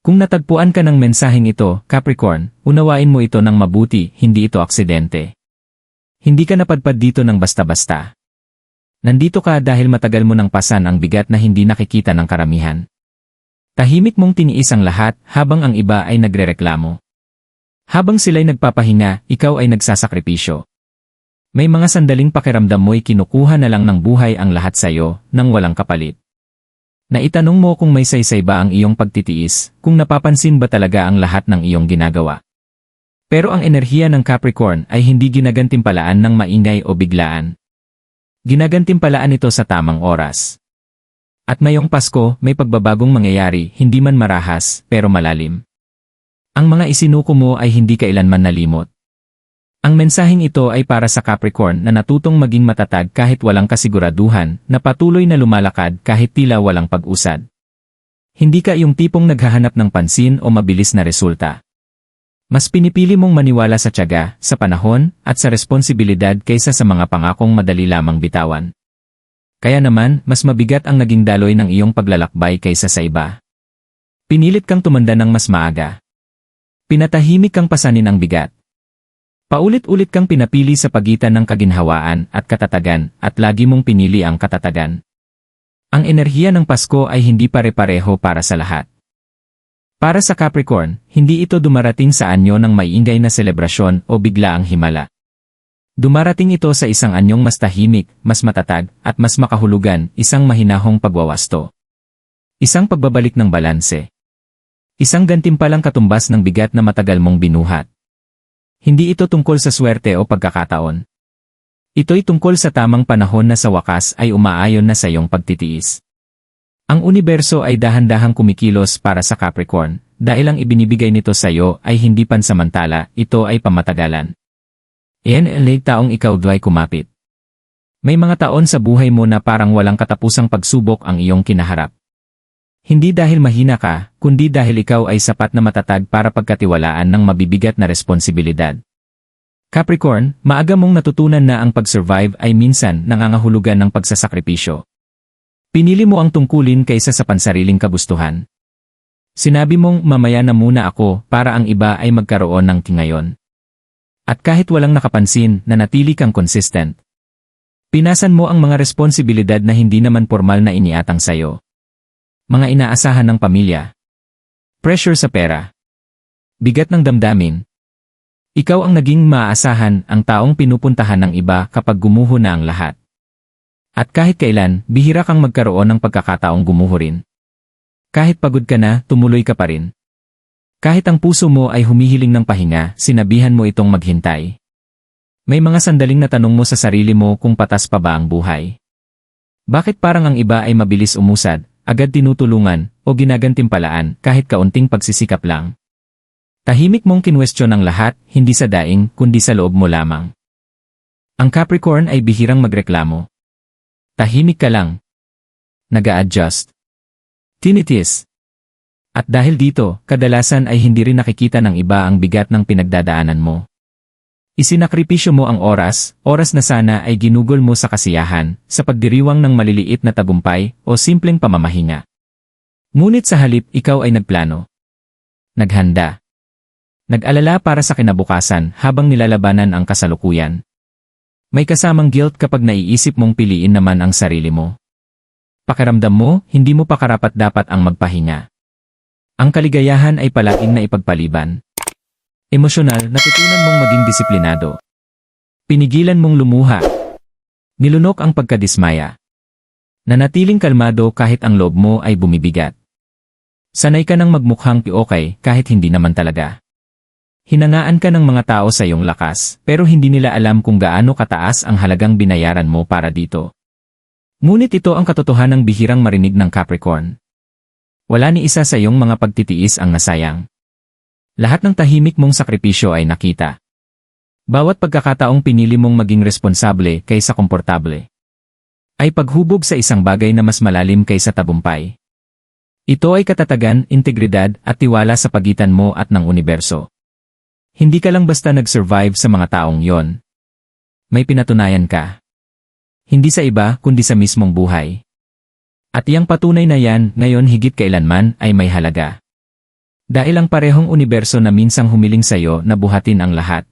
Kung natagpuan ka ng mensaheng ito, Capricorn, unawain mo ito ng mabuti, hindi ito aksidente. Hindi ka napadpad dito ng basta-basta. Nandito ka dahil matagal mo nang pasan ang bigat na hindi nakikita ng karamihan. Tahimik mong tiniis ang lahat habang ang iba ay nagrereklamo. Habang sila'y nagpapahinga, ikaw ay nagsasakripisyo. May mga sandaling pakiramdam mo'y kinukuha na lang ng buhay ang lahat sa'yo nang walang kapalit. Naitanong mo kung may saysay ba ang iyong pagtitiis, kung napapansin ba talaga ang lahat ng iyong ginagawa. Pero ang enerhiya ng Capricorn ay hindi ginagantimpalaan ng maingay o biglaan. Ginagantimpalaan ito sa tamang oras. At ngayong Pasko, may pagbabagong mangyayari, hindi man marahas, pero malalim. Ang mga isinuko mo ay hindi kailanman nalimot. Ang mensaheng ito ay para sa Capricorn na natutong maging matatag kahit walang kasiguraduhan, na patuloy na lumalakad kahit tila walang pag-usad. Hindi ka yung tipong naghahanap ng pansin o mabilis na resulta. Mas pinipili mong maniwala sa tiyaga, sa panahon, at sa responsibilidad kaysa sa mga pangakong madali lamang bitawan. Kaya naman, mas mabigat ang naging daloy ng iyong paglalakbay kaysa sa iba. Pinilit kang tumanda ng mas maaga. Pinatahimik kang pasanin ang bigat. Paulit-ulit kang pinapili sa pagitan ng kaginhawaan at katatagan, at lagi mong pinili ang katatagan. Ang enerhiya ng Pasko ay hindi pare-pareho para sa lahat. Para sa Capricorn, hindi ito dumarating sa anyo ng maiingay na selebrasyon o bigla ang himala. Dumarating ito sa isang anyong mas tahimik, mas matatag, at mas makahulugan, isang mahinahong pagwawasto. Isang pagbabalik ng balanse. Isang gantimpalang katumbas ng bigat na matagal mong binuhat. Hindi ito tungkol sa swerte o pagkakataon. Ito'y tungkol sa tamang panahon na sa wakas ay umaayon na sa iyong pagtitiis. Ang universo ay dahan-dahang kumikilos para sa Capricorn, dahil ang ibinibigay nito sa iyo ay hindi pansamantala, ito ay pamatagalan. Iyan ay taong ikaw ay kumapit. May mga taon sa buhay mo na parang walang katapusang pagsubok ang iyong kinaharap. Hindi dahil mahina ka, kundi dahil ikaw ay sapat na matatag para pagkatiwalaan ng mabibigat na responsibilidad. Capricorn, maaga mong natutunan na ang pag-survive ay minsan nangangahulugan ng pagsasakripisyo. Pinili mo ang tungkulin kaysa sa pansariling kagustuhan. Sinabi mong mamaya na muna ako para ang iba ay magkaroon ng ngayon. At kahit walang nakapansin, nanatili kang consistent. Pinasan mo ang mga responsibilidad na hindi naman formal na iniatang sayo. Mga inaasahan ng pamilya. Pressure sa pera. Bigat ng damdamin. Ikaw ang naging maaasahan, ang taong pinupuntahan ng iba kapag gumuho na ang lahat. At kahit kailan, bihira kang magkaroon ng pagkakataong gumuho rin. Kahit pagod ka na, tumuloy ka pa rin. Kahit ang puso mo ay humihiling ng pahinga, sinabihan mo itong maghintay. May mga sandaling natanong mo sa sarili mo kung patas pa ba ang buhay. Bakit parang ang iba ay mabilis umusad, agad tinutulungan, o ginagantimpalaan kahit kaunting pagsisikap lang? Tahimik mong kinwestiyon ang lahat, hindi sa daing, kundi sa loob mo lamang. Ang Capricorn ay bihirang magreklamo. Tahimik ka lang. Nag-a-adjust. Tinitis. At dahil dito, kadalasan ay hindi rin nakikita ng iba ang bigat ng pinagdadaanan mo. Isinakripisyo mo ang oras na sana ay ginugol mo sa kasiyahan, sa pagdiriwang ng maliliit na tagumpay o simpleng pamamahinga. Ngunit sa halip, ikaw ay nagplano. Naghanda. Nag-alala para sa kinabukasan habang nilalabanan ang kasalukuyan. May kasamang guilt kapag naiisip mong piliin naman ang sarili mo. Pakiramdam mo, hindi mo pa karapat-dapat ang magpahinga. Ang kaligayahan ay palaging na ipagpaliban. Emosyonal, natutunan mong maging disiplinado. Pinigilan mong lumuha. Nilunok ang pagkadismaya. Nanatiling kalmado kahit ang loob mo ay bumibigat. Sanay ka nang magmukhang okay kahit hindi naman talaga. Hinangaan ka ng mga tao sa iyong lakas, pero hindi nila alam kung gaano kataas ang halagang binayaran mo para dito. Ngunit ito ang katotohanang bihirang marinig ng Capricorn. Wala ni isa sa iyong mga pagtitiis ang nasayang. Lahat ng tahimik mong sakripisyo ay nakita. Bawat pagkakataong pinili mong maging responsable kaysa komportable ay paghubog sa isang bagay na mas malalim kaysa tagumpay. Ito ay katatagan, integridad at tiwala sa pagitan mo at ng universo. Hindi ka lang basta nag-survive sa mga taong yon. May pinatunayan ka. Hindi sa iba kundi sa mismong buhay. At iyang patunay na yan ngayon higit kailanman ay may halaga. Dahil ang parehong universo na minsang humiling sa'yo na buhatin ang lahat,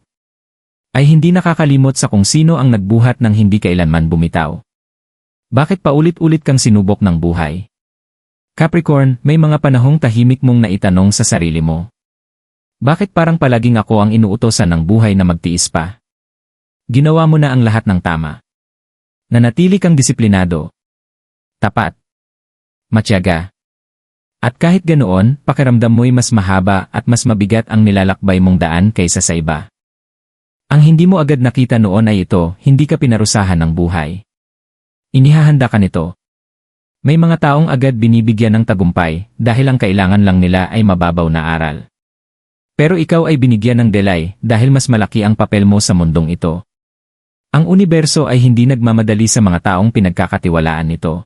ay hindi nakakalimot sa kung sino ang nagbuhat ng hindi kailanman bumitaw. Bakit paulit-ulit kang sinubok ng buhay? Capricorn, may mga panahong tahimik mong naitanong sa sarili mo. Bakit parang palaging ako ang inuutosan ng buhay na magtiis pa? Ginawa mo na ang lahat ng tama. Nanatili kang disiplinado, tapat, matyaga. At kahit ganoon, pakiramdam mo'y mas mahaba at mas mabigat ang nilalakbay mong daan kaysa sa iba. Ang hindi mo agad nakita noon ay ito, hindi ka pinarusahan ng buhay. Inihahanda ka nito. May mga taong agad binibigyan ng tagumpay dahil ang kailangan lang nila ay mababaw na aral. Pero ikaw ay binigyan ng delay dahil mas malaki ang papel mo sa mundong ito. Ang universo ay hindi nagmamadali sa mga taong pinagkakatiwalaan nito.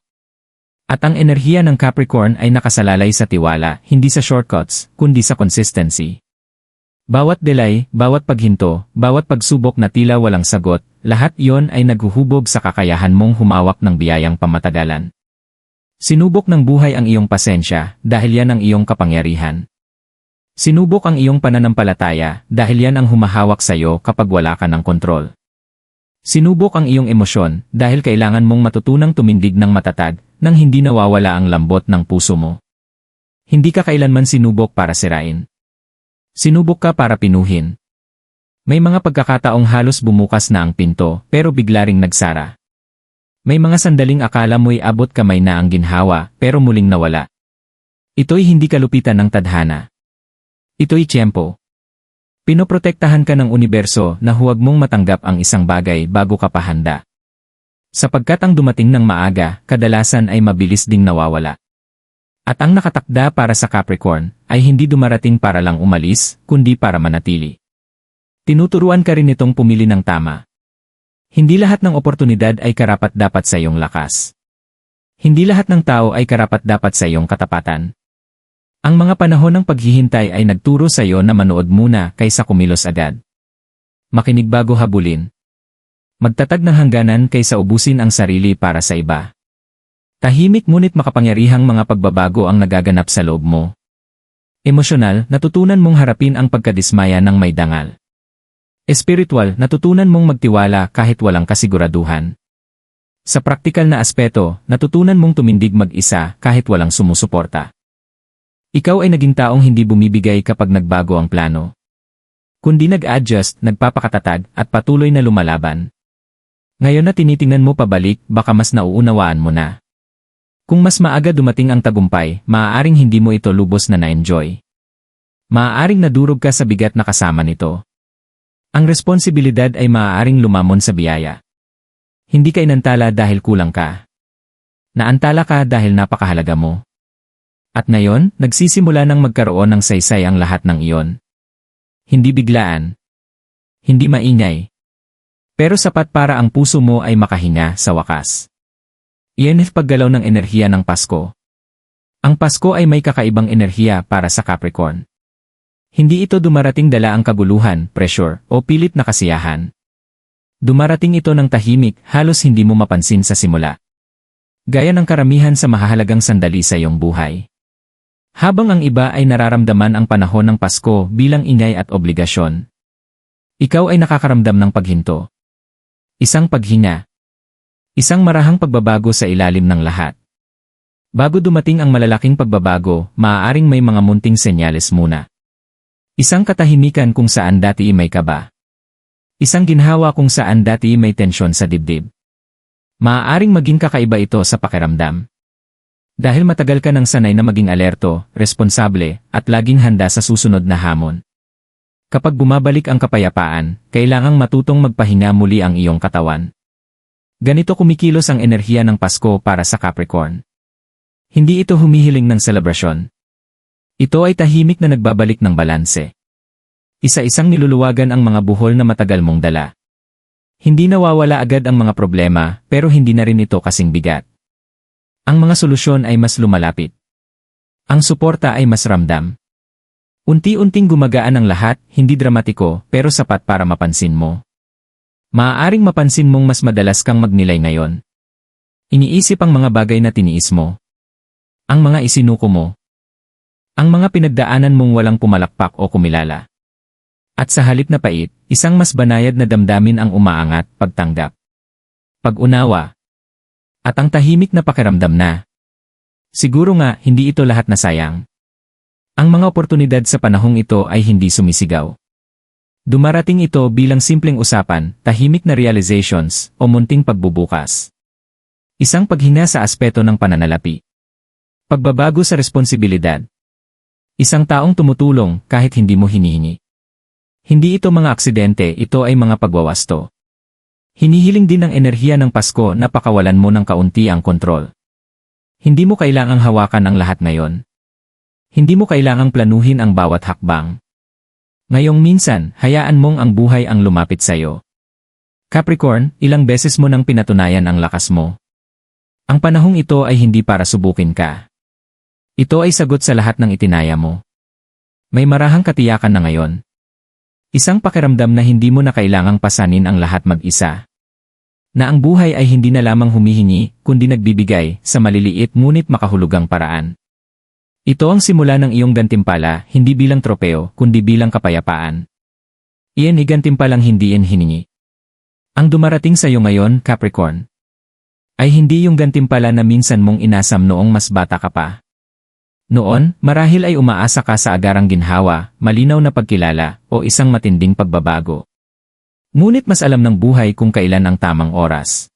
At ang enerhiya ng Capricorn ay nakasalalay sa tiwala, hindi sa shortcuts, kundi sa consistency. Bawat delay, bawat paghinto, bawat pagsubok na tila walang sagot, lahat iyon ay naghuhubog sa kakayahan mong humawak ng biyayang pamatagalan. Sinubok ng buhay ang iyong pasensya, dahil yan ang iyong kapangyarihan. Sinubok ang iyong pananampalataya, dahil yan ang humahawak sa iyo kapag wala ka ng kontrol. Sinubok ang iyong emosyon, dahil kailangan mong matutunang tumindig ng matatag, nang hindi nawawala ang lambot ng puso mo. Hindi ka kailanman sinubok para sirain. Sinubok ka para pinuhin. May mga pagkakataong halos bumukas na ang pinto, pero bigla ring nagsara. May mga sandaling akala mo'y abot kamay na ang ginhawa, pero muling nawala. Ito'y hindi kalupitan ng tadhana. Ito'y tiyempo. Pinoprotektahan ka ng universo na huwag mong matanggap ang isang bagay bago ka pa handa. Sapagkat ang dumating ng maaga, kadalasan ay mabilis ding nawawala. At ang nakatakda para sa Capricorn ay hindi dumarating para lang umalis, kundi para manatili. Tinuturuan ka rin itong pumili ng tama. Hindi lahat ng oportunidad ay karapat-dapat sa iyong lakas. Hindi lahat ng tao ay karapat-dapat sa iyong katapatan. Ang mga panahon ng paghihintay ay nagturo sa iyo na manood muna kaysa kumilos agad. Makinig bago habulin. Magtatag ng hangganan kaysa ubusin ang sarili para sa iba. Tahimik ngunit makapangyarihang mga pagbabago ang nagaganap sa loob mo. Emosyonal, natutunan mong harapin ang pagkadismaya ng may dangal. Espiritual, natutunan mong magtiwala kahit walang kasiguraduhan. Sa praktikal na aspeto, natutunan mong tumindig mag-isa kahit walang sumusuporta. Ikaw ay naging taong hindi bumibigay kapag nagbago ang plano. Kundi nag-adjust, nagpapakatatag, at patuloy na lumalaban. Ngayon na tinitingnan mo pabalik, baka mas nauunawaan mo na. Kung mas maaga dumating ang tagumpay, maaaring hindi mo ito lubos na na-enjoy. Maaaring nadurog ka sa bigat na kasama nito. Ang responsibilidad ay maaaring lumamon sa biyaya. Hindi ka inantala dahil kulang ka. Naantala ka dahil napakahalaga mo. At ngayon, nagsisimula ng magkaroon ng saysay ang lahat ng iyon. Hindi biglaan. Hindi maingay. Pero sapat para ang puso mo ay makahinga sa wakas. Iyan ay paggalaw ng enerhiya ng Pasko. Ang Pasko ay may kakaibang enerhiya para sa Capricorn. Hindi ito dumarating dala ang kaguluhan, pressure, o pilit na kasiyahan. Dumarating ito ng tahimik, halos hindi mo mapansin sa simula. Gaya ng karamihan sa mahahalagang sandali sa iyong buhay. Habang ang iba ay nararamdaman ang panahon ng Pasko bilang ingay at obligasyon, ikaw ay nakakaramdam ng paghinto. Isang paghinga. Isang marahang pagbabago sa ilalim ng lahat. Bago dumating ang malalaking pagbabago, maaaring may mga munting senyales muna. Isang katahimikan kung saan dati may kaba. Isang ginhawa kung saan dati may tensyon sa dibdib. Maaaring maging kakaiba ito sa pakiramdam. Dahil matagal ka nang sanay na maging alerto, responsable, at laging handa sa susunod na hamon. Kapag bumabalik ang kapayapaan, kailangang matutong magpahinga muli ang iyong katawan. Ganito kumikilos ang enerhiya ng Pasko para sa Capricorn. Hindi ito humihiling ng selebrasyon. Ito ay tahimik na nagbabalik ng balanse. Isa-isang niluluwagan ang mga buhol na matagal mong dala. Hindi nawawala agad ang mga problema, pero hindi na rin ito kasing bigat. Ang mga solusyon ay mas lumalapit. Ang suporta ay mas ramdam. Unti-unting gumagaan ang lahat, hindi dramatiko, pero sapat para mapansin mo. Maaaring mapansin mong mas madalas kang magnilay ngayon. Iniisip ang mga bagay na tiniis mo. Ang mga isinuko mo. Ang mga pinagdaanan mong walang pumalakpak o kumilala. At sa halip na pait, isang mas banayad na damdamin ang umaangat, pagtanggap, pag-unawa, at ang tahimik na pakiramdam na. Siguro nga, hindi ito lahat na sayang. Ang mga oportunidad sa panahong ito ay hindi sumisigaw. Dumarating ito bilang simpleng usapan, tahimik na realizations, o munting pagbubukas. Isang paghina sa aspeto ng pananalapi. Pagbabago sa responsibilidad. Isang taong tumutulong kahit hindi mo hinihingi. Hindi ito mga aksidente, ito ay mga pagwawasto. Hinihiling din ng enerhiya ng Pasko na pakawalan mo ng kaunti ang kontrol. Hindi mo kailangang hawakan ang lahat ngayon. Hindi mo kailangang planuhin ang bawat hakbang. Ngayong minsan, hayaan mong ang buhay ang lumapit sa'yo. Capricorn, ilang beses mo nang pinatunayan ang lakas mo. Ang panahong ito ay hindi para subukin ka. Ito ay sagot sa lahat ng itinaya mo. May marahang katiyakan na ngayon. Isang pakiramdam na hindi mo na kailangang pasanin ang lahat mag-isa. Na ang buhay ay hindi na lamang humihingi, kundi nagbibigay sa maliliit ngunit makahulugang paraan. Ito ang simula ng iyong gantimpala, hindi bilang tropeo, kundi bilang kapayapaan. Iyan igantimpalang hindi yan hiningi. Ang dumarating sa iyo ngayon, Capricorn, ay hindi yung gantimpala na minsan mong inasam noong mas bata ka pa. Noon, marahil ay umaasa ka sa agarang ginhawa, malinaw na pagkilala, o isang matinding pagbabago. Ngunit mas alam ng buhay kung kailan ang tamang oras.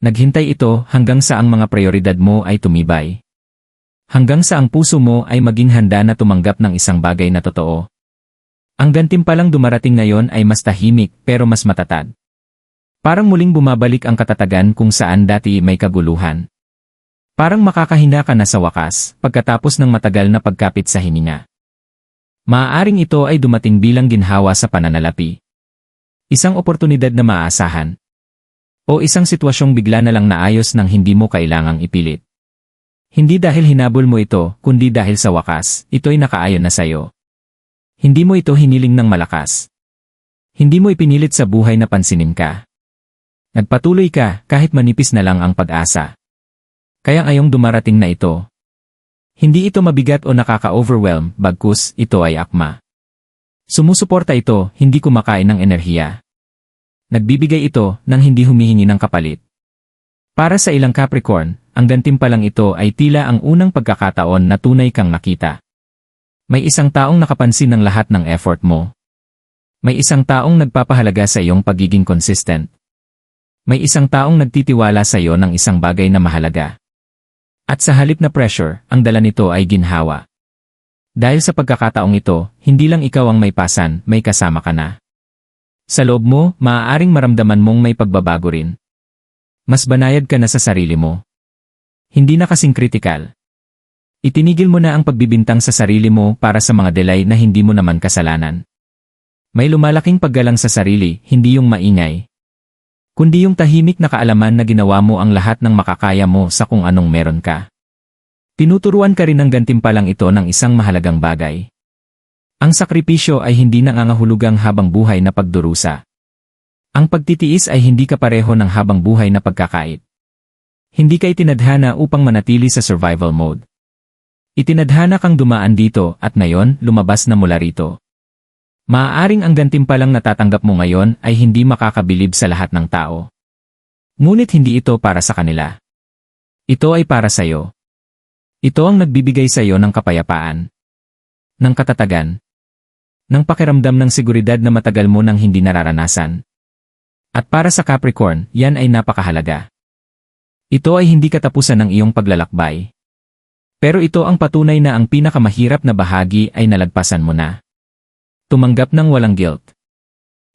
Naghintay ito hanggang sa ang mga prioridad mo ay tumibay. Hanggang sa ang puso mo ay maging handa na tumanggap ng isang bagay na totoo. Ang gantimpalang dumarating ngayon ay mas tahimik pero mas matatag. Parang muling bumabalik ang katatagan kung saan dati may kaguluhan. Parang makakahina ka na sa wakas pagkatapos ng matagal na pagkapit sa hininga. Maaaring ito ay dumating bilang ginhawa sa pananalapi. Isang oportunidad na maaasahan. O isang sitwasyong bigla na lang naayos nang hindi mo kailangang ipilit. Hindi dahil hinabol mo ito, kundi dahil sa wakas, ito'y nakaayon na sa'yo. Hindi mo ito hiniling ng malakas. Hindi mo ipinilit sa buhay na pansinin ka. Nagpatuloy ka kahit manipis na lang ang pag-asa. Kaya ngayong dumarating na ito. Hindi ito mabigat o nakaka-overwhelm, bagkus ito ay akma. Sumusuporta ito, hindi kumakain ng enerhiya. Nagbibigay ito nang hindi humihingi ng kapalit. Para sa ilang Capricorn, ang gantimpalang ito ay tila ang unang pagkakataon na tunay kang nakita. May isang taong nakapansin ng lahat ng effort mo. May isang taong nagpapahalaga sa iyong pagiging consistent. May isang taong nagtitiwala sa iyo ng isang bagay na mahalaga. At sa halip na pressure, ang dala nito ay ginhawa. Dahil sa pagkakataong ito, hindi lang ikaw ang may pasan, may kasama ka na. Sa loob mo, maaaring maramdaman mong may pagbabago rin. Mas banayad ka na sa sarili mo. Hindi na kasing kritikal. Itinigil mo na ang pagbibintang sa sarili mo para sa mga delay na hindi mo naman kasalanan. May lumalaking paggalang sa sarili, hindi yung maingay. Kundi yung tahimik na kaalaman na ginawa mo ang lahat ng makakaya mo sa kung anong meron ka. Tinuturuan ka rin ng gantimpalang ito ng isang mahalagang bagay. Ang sakripisyo ay hindi nangangahulugang habang buhay na pagdurusa. Ang pagtitiis ay hindi kapareho ng habang buhay na pagkakait. Hindi ka itinadhana upang manatili sa survival mode. Itinadhana kang dumaan dito at ngayon lumabas na mula rito. Maaaring ang gantimpalang natatanggap mo ngayon ay hindi makakabilib sa lahat ng tao. Ngunit hindi ito para sa kanila. Ito ay para sa iyo. Ito ang nagbibigay sa iyo ng kapayapaan, ng katatagan, ng pakiramdam ng seguridad na matagal mo nang hindi nararanasan. At para sa Capricorn, yan ay napakahalaga. Ito ay hindi katapusan ng iyong paglalakbay. Pero ito ang patunay na ang pinakamahirap na bahagi ay nalagpasan mo na. Tumanggap ng walang guilt.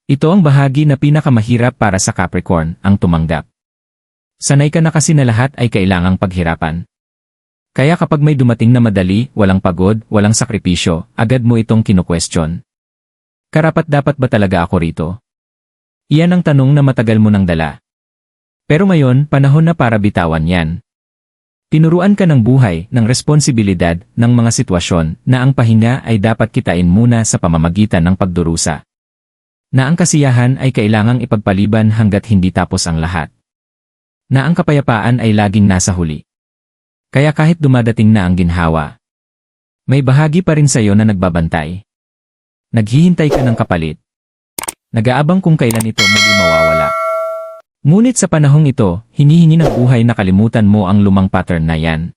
Ito ang bahagi na pinakamahirap para sa Capricorn, ang tumanggap. Sanay ka na kasi na lahat ay kailangang paghirapan. Kaya kapag may dumating na madali, walang pagod, walang sakripisyo, agad mo itong kinu-question. Karapat-dapat ba talaga ako rito? Iyan ang tanong na matagal mo nang dala. Pero ngayon, panahon na para bitawan yan. Tinuruan ka ng buhay, ng responsibilidad, ng mga sitwasyon, na ang pahinga ay dapat kitain muna sa pamamagitan ng pagdurusa. Na ang kasiyahan ay kailangang ipagpaliban hanggat hindi tapos ang lahat. Na ang kapayapaan ay laging nasa huli. Kaya kahit dumadating na ang ginhawa, May bahagi pa rin sa'yo na nagbabantay. Naghihintay ka ng kapalit. Nag-aabang kung kailan ito muli mawawala. Ngunit sa panahong ito, hinihingi ng buhay na kalimutan mo ang lumang pattern na yan.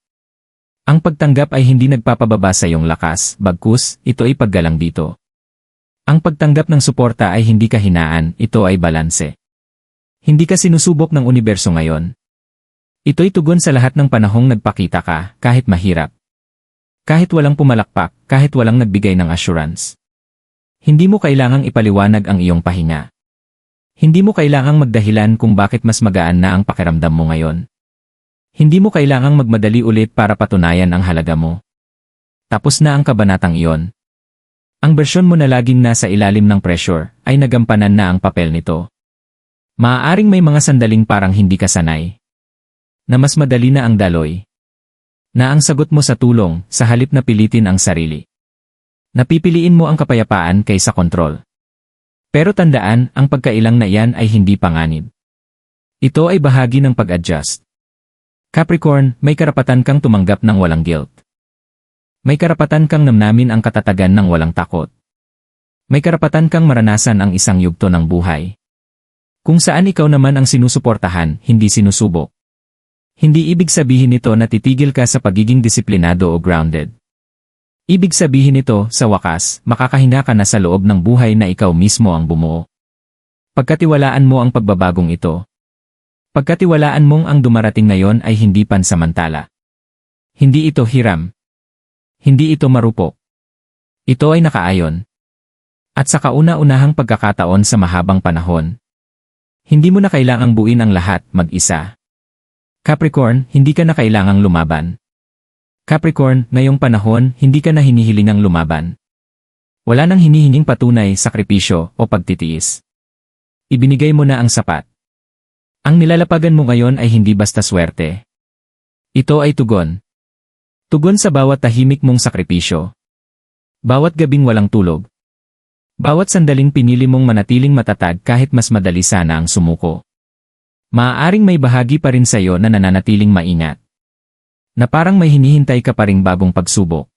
Ang pagtanggap ay hindi nagpapababa sa iyong lakas, bagkus, ito ay paggalang dito. Ang pagtanggap ng suporta ay hindi kahinaan, ito ay balanse. Hindi ka sinusubok ng universo ngayon. Ito'y tugon sa lahat ng panahong nagpakita ka, kahit mahirap. Kahit walang pumalakpak, kahit walang nagbigay ng assurance. Hindi mo kailangang ipaliwanag ang iyong pahinga. Hindi mo kailangang magdahilan kung bakit mas magaan na ang pakiramdam mo ngayon. Hindi mo kailangang magmadali ulit para patunayan ang halaga mo. Tapos na ang kabanatang iyon. Ang bersyon mo na laging nasa ilalim ng pressure ay nagampanan na ang papel nito. Maaaring may mga sandaling parang hindi ka sanay. Na mas madali na ang daloy. Na ang sagot mo sa tulong, sa halip na pilitin ang sarili. Napipiliin mo ang kapayapaan kaysa kontrol. Pero tandaan, ang pagkailang na iyan ay hindi panganib. Ito ay bahagi ng pag-adjust. Capricorn, may karapatan kang tumanggap ng walang guilt. May karapatan kang namnamin ang katatagan ng walang takot. May karapatan kang maranasan ang isang yugto ng buhay. Kung saan ikaw naman ang sinusuportahan, hindi sinusubok. Hindi ibig sabihin nito na titigil ka sa pagiging disiplinado o grounded. Ibig sabihin nito, sa wakas, makakahina ka na sa loob ng buhay na ikaw mismo ang bumuo. Pagkatiwalaan mo ang pagbabagong ito. Pagkatiwalaan mong ang dumarating ngayon ay hindi pansamantala. Hindi ito hiram. Hindi ito marupok. Ito ay nakaayon. At sa kauna-unahang pagkakataon sa mahabang panahon. Hindi mo na kailangang buuin ang lahat mag-isa. Capricorn, hindi ka na kailangang lumaban. Capricorn, ngayong panahon, hindi ka na hinihilingang lumaban. Wala nang hinihinging patunay, sakripisyo, o pagtitiis. Ibinigay mo na ang sapat. Ang nilalapagan mo ngayon ay hindi basta swerte. Ito ay tugon. Tugon sa bawat tahimik mong sakripisyo. Bawat gabing walang tulog. Bawat sandaling pinili mong manatiling matatag kahit mas madali sana ang sumuko. Maaaring may bahagi pa rin sa'yo na nananatiling maingat. Na parang may hinihintay ka pa ring bagong pagsubok.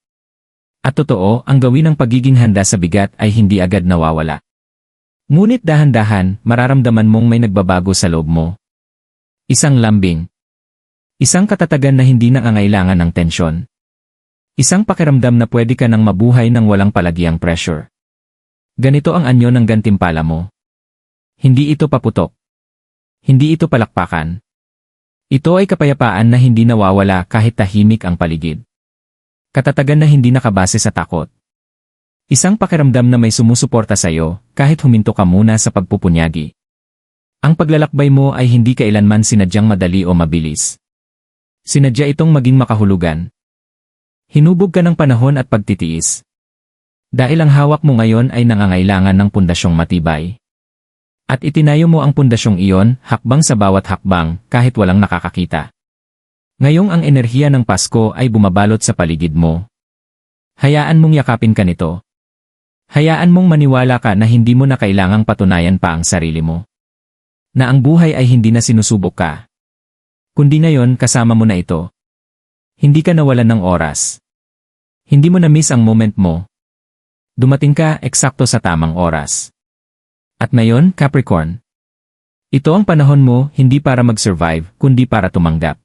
At totoo, ang gawin ng pagiging handa sa bigat ay hindi agad nawawala. Ngunit dahan-dahan, mararamdaman mong may nagbabago sa loob mo. Isang lambing. Isang katatagan na hindi nangangailangan ng tensyon. Isang pakiramdam na pwede ka nang mabuhay ng walang palagiang pressure. Ganito ang anyo ng gantimpala mo. Hindi ito paputok. Hindi ito palakpakan. Ito ay kapayapaan na hindi nawawala kahit tahimik ang paligid. Katatagan na hindi nakabase sa takot. Isang pakiramdam na may sumusuporta sa iyo kahit huminto ka muna sa pagpupunyagi. Ang paglalakbay mo ay hindi kailanman sinadyang madali o mabilis. Sinadya itong maging makahulugan. Hinubog ka ng panahon at pagtitiis. Dahil ang hawak mo ngayon ay nangangailangan ng pundasyong matibay. At itinayo mo ang pundasyong iyon, hakbang sa bawat hakbang, kahit walang nakakakita. Ngayong ang enerhiya ng Pasko ay bumabalot sa paligid mo. Hayaan mong yakapin ka nito. Hayaan mong maniwala ka na hindi mo na kailangang patunayan pa ang sarili mo. Na ang buhay ay hindi na sinusubok ka. Kundi ngayon kasama mo na ito. Hindi ka nawalan ng oras. Hindi mo na-miss ang moment mo. Dumating ka eksakto sa tamang oras. At ngayon, Capricorn, ito ang panahon mo hindi para mag-survive, kundi para tumanggap.